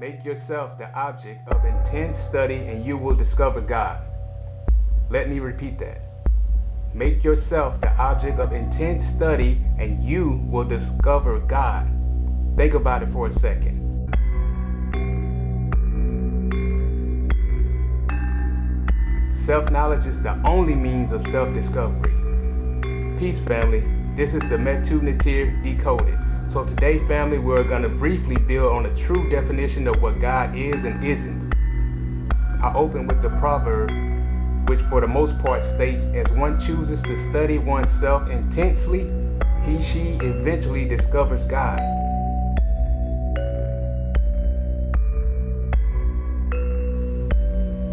Make yourself the object of intense study and you will discover God. Let me repeat that. Make yourself the object of intense study and you will discover God. Think about it for a second. Self-knowledge is the only means of self-discovery. Peace, family. This is the Metu Natir Decoded. So today, family, we're going to briefly build on a true definition of what God is and isn't. I open with the proverb, which for the most part states, as one chooses to study oneself intensely, she eventually discovers God.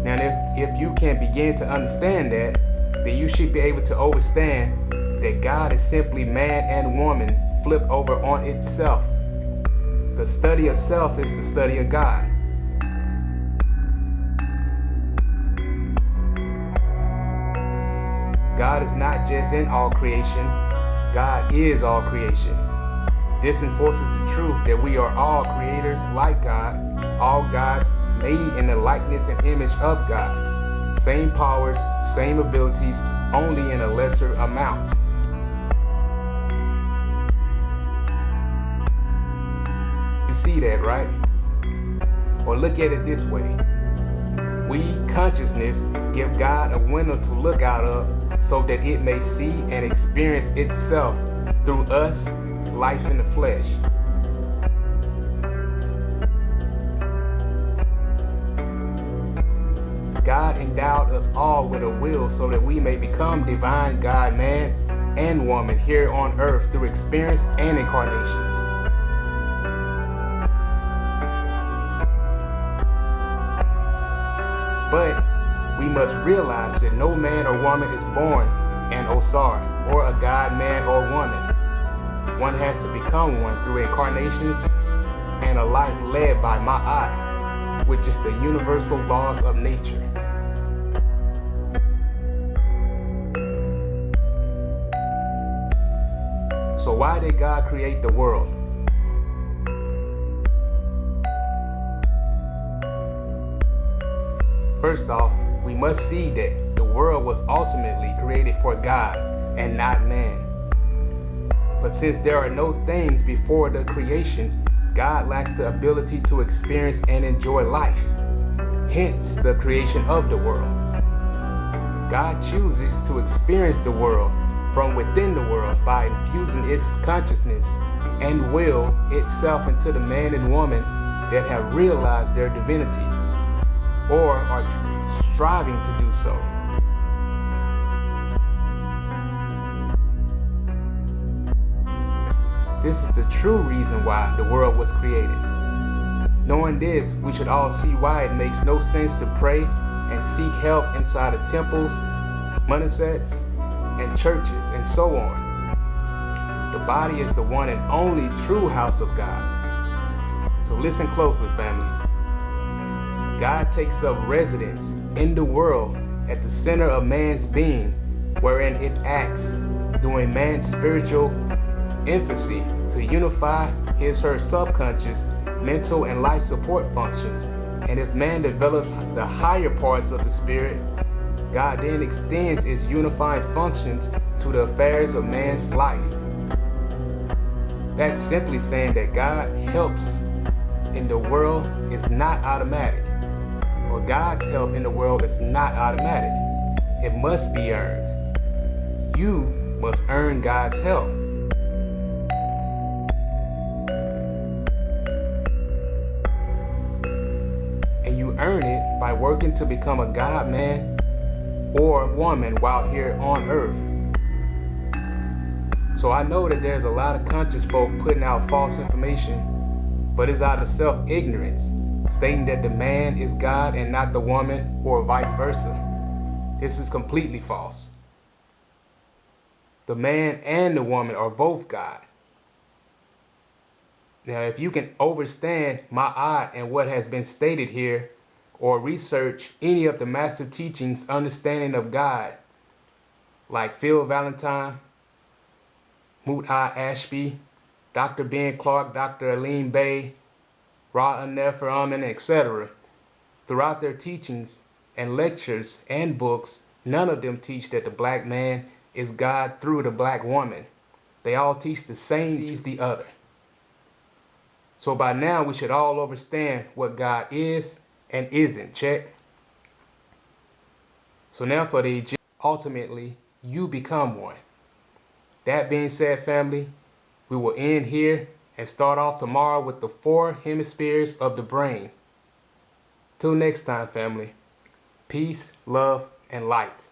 Now, if you can begin to understand that, then you should be able to understand that God is simply man and woman flipped over on itself. The study of self is the study of God. God is not just in all creation, God is all creation. This enforces the truth that we are all creators like God, all gods made in the likeness and image of God. Same powers, same abilities, only in a lesser amount. You see that, right? Or look at it this way. We, consciousness, give God a window to look out of so that it may see and experience itself through us, life in the flesh. God endowed us all with a will so that we may become divine God, man and woman here on earth through experience and incarnations. But we must realize that no man or woman is born an Osar or a God, man or woman. One has to become one through incarnations and a life led by Ma'at, which is the universal laws of nature. So why did God create the world? First off, we must see that the world was ultimately created for God and not man. But since there are no things before the creation, God lacks the ability to experience and enjoy life. Hence the creation of the world. God chooses to experience the world from within the world by infusing its consciousness and will itself into the man and woman that have realized their divinity or are striving to do so. This is the true reason why the world was created. Knowing this, we should all see why it makes no sense to pray and seek help inside of temples, monasteries, and churches, and so on. The body is the one and only true house of God. So listen closely, family. God takes up residence in the world at the center of man's being, wherein it acts during man's spiritual infancy to unify her subconscious, mental, and life support functions. And if man develops the higher parts of the spirit, God then extends its unifying functions to the affairs of man's life. That's simply saying that God helps in the world is not automatic. Or God's help in the world is not automatic. It must be earned. You must earn God's help. And you earn it by working to become a God, man or woman while here on earth. So I know that there's a lot of conscious folk putting out false information, but it's out of self-ignorance, stating that the man is God and not the woman, or vice versa. This is completely false. The man and the woman are both God. Now, if you can understand Ma'at and what has been stated here, or research any of the master teachings understanding of God, like Phil Valentine, Moot I. Ashby, Dr. Ben Clark, Dr. Aline Bay, Ra Amen-Ra, etc. Throughout their teachings and lectures and books, none of them teach that the black man is God through the black woman. They all teach the same sees the other. So by now we should all understand what God is and isn't. Check. So now for the Egyptians, ultimately you become one. That being said, family, we will end here and start off tomorrow with the 4 hemispheres of the brain. Till next time, family. Peace, love, and light.